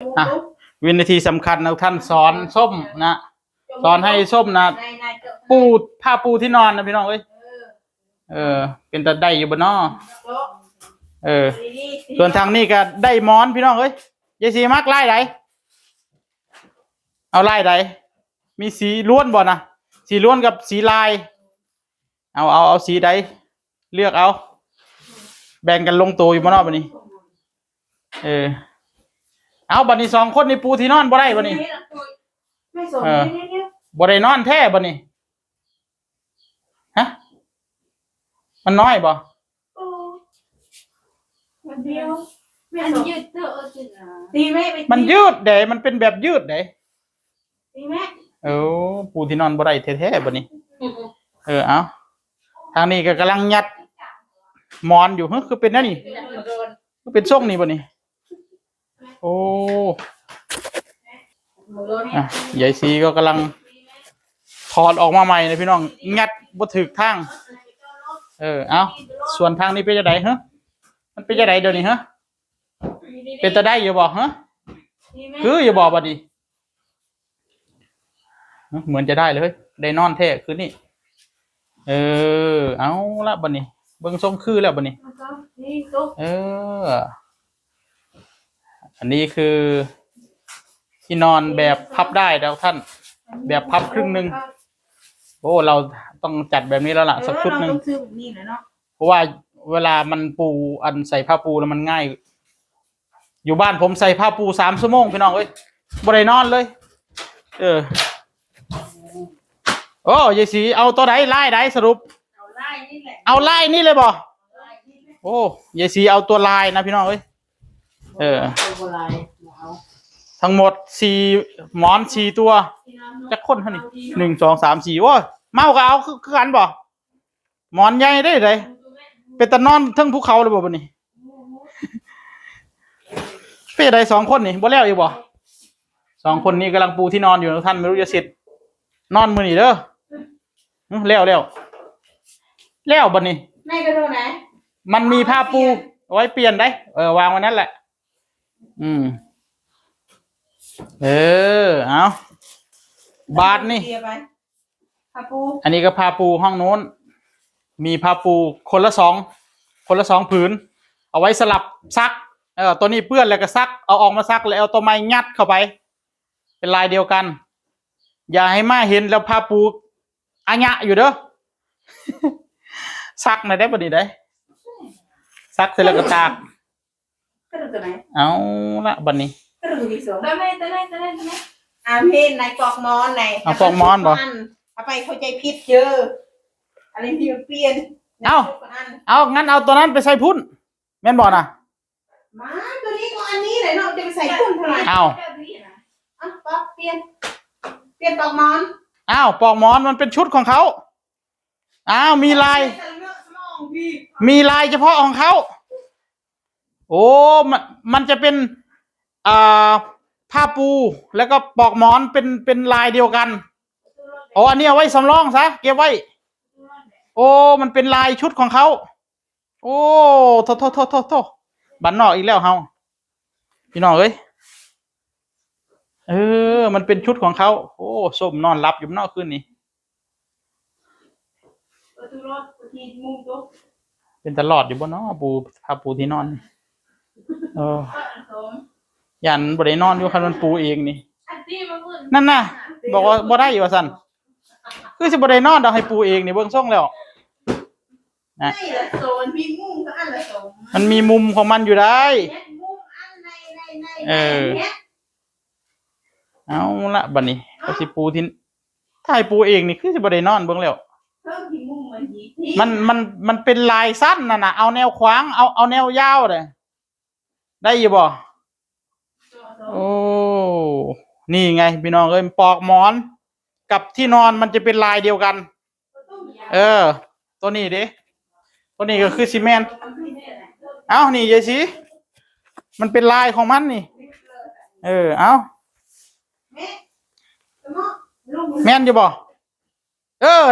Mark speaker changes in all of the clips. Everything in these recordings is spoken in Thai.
Speaker 1: อ่ะวินาทีสำคัญนะท่านสอนส้มนะสอนให้ส้มนะปูผ้าปูที่นอนนะพี่น้องเอ้ยเป็นแต่ได้อยู่บนนอส่วนทางนี้ก็ได้มอนพี่น้องเอ้ยยายสีมักไล่ไหนเอาไล่ไหนมีสีล้วนบ่นะสีล้วนกับสีลายเอาสีใดเลือกเอาแบ่งกันลงตัวอยู่บนนอกบันนี้เอาบันนี้2 คนนี่ปูที่นอนบ่ได้บันนี้บ่ได้นอนแท้บันนี้ฮะมันน้อยบ่
Speaker 2: มันเดียวมันยืดเถอะจินะ
Speaker 1: มันยืดเด้มันเป็นแบบยืดเด้
Speaker 2: ตีแม่
Speaker 1: ปูที่นอนบ่ได้แท้ๆบันนี้เอาทางนี้ก็กำลังยัดมอนอยู่คือเป็นนั่นนี่คือเป็นส่งนี่บันนี้โอ้ยายซีก็กำลังถอดออกมาใหม่นะพี่น้องงัดบ่ถึกทางเอาส่วนทางนี้เป็นจะไดฮะมันเป็นจะไดเดี๋ยวนี้ฮะเป็นจะได้อย่าบอกฮะคืออย่าบอกบัดนี้เหมือนจะได้เลยได้นอนแท้คืนนี้เอาละบัดนี้เบิ่งทรงคือแล้วบัดนี้อันนี้คือที่นอนแบบพับได้แล้วท่านแบบพับครึ่งนึงโอ้เราต้องจัดแบบนี้แล้วล่ะสักชุดนึงเพราะว่าเวลามันปูอันใส่ผ้าปูแล้วมันง่ายอยู่บ้านผมใส่ผ้าปู3 ชั่วโมงพี่น้องเอ้ยบ่ได้นอนเลยโอ้ยายสีเอาตัวไหนไล่ไหนสรุปเอาไล่นี่เลยบ่โอ้ยายสีเอาตัวลายนะพี่น้องเอ้ยทั้งหมด4 หมอน 4 ตัวจะค้นเท่านี้1 2 3 4โอ้ยเมาก็เอาคือกันบ่หมอนใหญ่ได้เลยเป็นตะนอนทั้งภูเขาเลยบ่บัดนี้เป็นอะไร2 คนนี่บ่แล้วอีกบ่2 คนนี้กำลังปูที่นอนอยู่ท่านไม่รู้จะเสร็จนอนมื้อนี้เด้อแล้วบัดนี้
Speaker 2: ในกระโดดไหน
Speaker 1: มันมีผ้าปูเอาไว้เปลี่ยนได้วางไว้นั่นแหละเอาบาทนี่อันนี้ก็ผ้าปูห้องโน้นมีผ้าปูคนละ2ผืนเอาไว้สลับซักตัวนี้เปื้อนแล้วก็ซักเอาออกมาซักแล้วเอาตัวไม้งัดเข้าไปเป็นลายเดียวกันอย่าให้มาเห็นแล้วผ้าปูอัญะอยู่เด้อซักหน่อยได้บ่ดีได้ซักเสร็จแล้วก็ตากเอาละบัดนี้
Speaker 2: ตัวไหนพี่ในปอกมอนไหน
Speaker 1: ปอกมอนบ่
Speaker 2: เอาไปเข้าใจผิดเจออะไรที่มันเปลี่ยน
Speaker 1: เอางั้นเอาตัวนั้นไปใส่พุ่นแม่นบ่น่ะ
Speaker 2: มาตัวนี้ก็อันนี้แหละเนาะจะไปใส่พุ่นเท่าไหร่ปอกเปลี่ยนปอกมอน
Speaker 1: ปอกมอนมันเป็นชุดของเขามีลายเฉพาะของเขาโอ้มันจะเป็นผ้าปูแล้วก็ปอกหมอนเป็นลายเดียวกันอันนี้เอาไว้สำรองซะเก็บไว้โอ้มันเป็นลายชุดของเขาโอ้โทบันนอกอีกแล้วเฮาพี่น้องเอ้ยมันเป็นชุดของเขาโอ้ส้มนอนหลับอยู่นอกคืนนี้เป็นตลอดอยู่บนน้อปูผ้าปูที่นอนยันบ่ได้นอนอยู่คันมันปูเองนี่นั่นน่ะบอกว่าบ่ได้อยู่ว่าซั่นคือสิบ่ได้นอนดอกให้ปูเองนี่เบิ่งส่งแล้วนะมันมีมุมของมันอยู่ได้เอาละบัดนี้ก็สิปูที่ถ้าให้ปูเองนี่คือสิบ่ได้นอนเบิ่งแล้วมันเป็นลายสั้นน่ะเอาแนวขวางเอาแนวยาวเลยได้อยู่บ่โอ้นี่ไงพี่น้องเอ้ยปอกหมอนกับที่นอนมันจะเป็นลายเดียวกันตัวนี้ดิตัวนี้ก็คือซีเมนต์นี่ยายสีมันเป็นลายของมันนี่แม่นอยู่บ่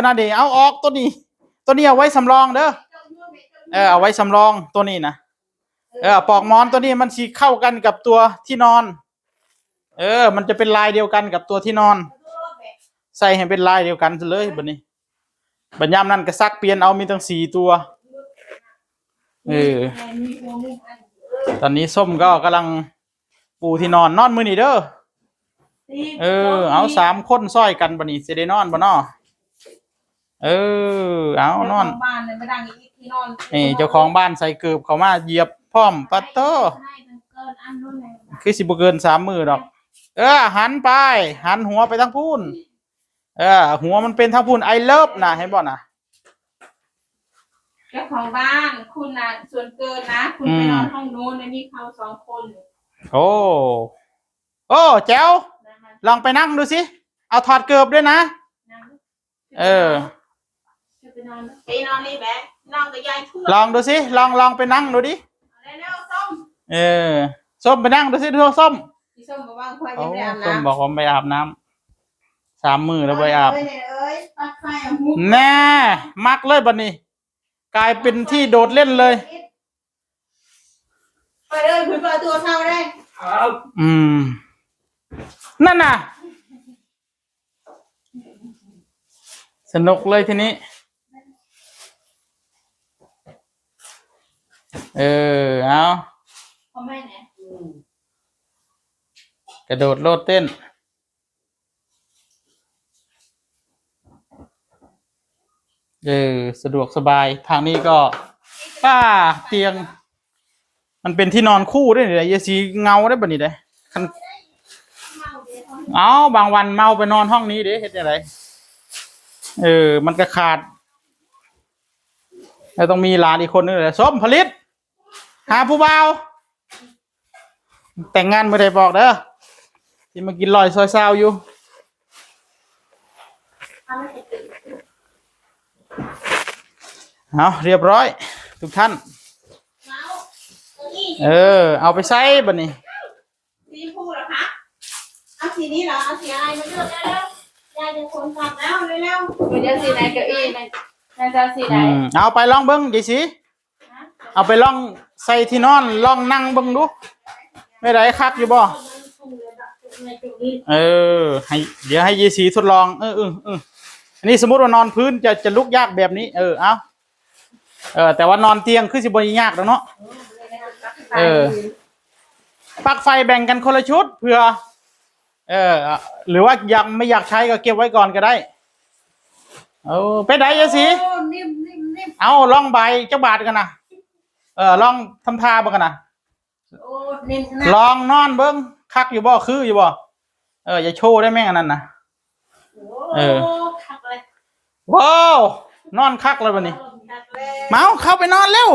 Speaker 1: นั่นดิเอาออกตัวนี้เอาไว้สำรองเด้อเอาไว้สำรองตัวนี้นะปอกหมอนตัวนี้มันสีเข้ากันกับตัวที่นอน มันจะเป็นลายเดียวกันกับตัวที่นอน ใส่ให้เป็นลายเดียวกันเลยบัดนี้บัดยามนั้นก็ซักเปลี่ยนเอามีตั้ง4 ตัวตอนนี้ส้มก็กำลังปูที่นอนมื้อนี้เด้อเอา3 คนซ้อยกันบัดนี้สิได้นอนบ่น้อเอานอน
Speaker 2: บ้านเลยมาดังอีกที่นอน
Speaker 1: เจ้าของบ้านใส่เกือบเข้ามาเหยียบพร้อมปัตเตอร์คือสิบ่เกิน3 มื้อดอกหันไปหันหัวไปทางพูนหัวมันเป็นทางพูนไอเลิฟนะเห็นบ่นะ
Speaker 2: เจ้าของบ้านคุณนะส่วนเกินนะคุณไปนอนห้องนู้นในนี้เขา2 คน
Speaker 1: โอ้แจ๋วลองไปนั่งดูสิเอาถอดเกือบด้วยนะ
Speaker 2: ไปนอนนี่แหละนอนกับยายทั่ว
Speaker 1: ลองดูสิลองไปนั่งดูดิ
Speaker 2: เร็วส้ม
Speaker 1: ส้มไปนั่งดูสิดูส้ม
Speaker 2: ส้มบอกว่าควายยังไม่อาบน้ำ
Speaker 1: ส้มบอกผมไปอาบน้ำ3 มื้อแล้วไปอาบแน่มักเลยบัดนี้กลายเป็นที่โดดเล่นเลย
Speaker 2: ไปเลยคุณเปิดตัวเข้าได้
Speaker 1: นั่นน่ะสนุกเลยทีนี้เอา
Speaker 2: พ่อแม่เนี่ย
Speaker 1: กระโดดโลดเต้นสะดวกสบายทางนี้ก็เตียงมันเป็นที่นอนคู่ด้วยเนี่ยยายสีเงาได้บ่นี่เด้เอาบางวันเมาไปนอนห้องนี้เด้เฮ็ดจังไดมันก็ขาดแล้วต้องมีหลานอีกคนนึงแหละส้มผลิตหาผู้บ่าวแต่งงานไม่ได้บอกเด้อที่มากินลอยซอยซาวอยู่เอาเรียบร้อยทุกท่านเอาไปใส่บัดนี้
Speaker 2: สีพูดเหรอคะเอาสีนี้เหรอเอาสีอะไรมาเลือกแล้วยายจะคนกลับแล้วเร็วๆมันจะสีไหนเก้าอี้นายจะสีไหน
Speaker 1: เอาไปลองเบิ้งยายสีเอาไปลองใส่ที่นอนลองนั่งเบิ้งดูไม่ได้คักอยู่บ่ให้เดี๋ยวให้ยายสีทดลองอันนี้สมมติว่านอนพื้นจะลุกยากแบบนี้เอาแต่ว่านอนเตียงคือสิบ่ยากแล้วเนาะปลั๊กไฟแบ่งกันคนละชุดเผื่อหรือว่ายังไม่อยากใช้ก็เก็บไว้ก่อนก็ได้ไปไหนยายสีเอาลองใบเจ้าบาทกันนะลองทำท่าบ้างกันนะลองนอนเบิ้งคักอยู่บ่คืออยู่บ่อย่าโชว์ได้แม่งอันนั้นนะว้าวนอนคักเลยวันนี้เมาเข้าไปนอนเร็ว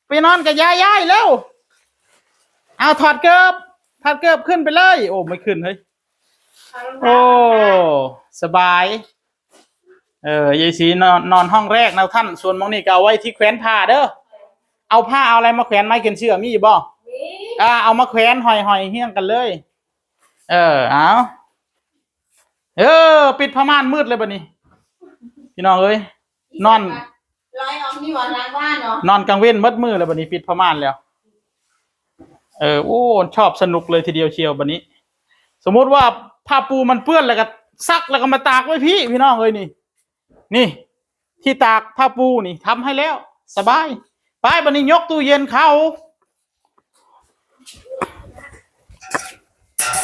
Speaker 1: ไปนอนกับยายเร็วเอาถอดเกือบขึ้นไปเลยโอ้ไม่ขึ้นเฮ้ยโอ้สบายยายสีนอนห้องแรกนะท่านส่วนมองนี่ก็เอาไว้ที่แขวนผ้าเด้อเอาผ้าเอาอะไรมาแขวนไม้เขียนเชือกมีบ่เอามาแขวนหอยเฮี้ยงกันเลยเอาปิดผ้าม่านมืดเลยบัดนี้พี่น้องเอ้ยนอน
Speaker 2: ลอยออกนี่หว่าล้างบ้านเนาะ
Speaker 1: นอนกลางเว้นมืดมืดแล้วบัดนี้ปิดผ้าม่านแล้วโอ้ชอบสนุกเลยทีเดียวเชียวบัดนี้สมมติว่าผ้าปูมันเปื้อนแล้วก็ซักแล้วก็มาตากไว้พี่น้องเอ้ยนี่ที่ตากผ้าปูนี่ทำให้แล้วสบายไปบัดนี้ยกตู้เย็นเข้า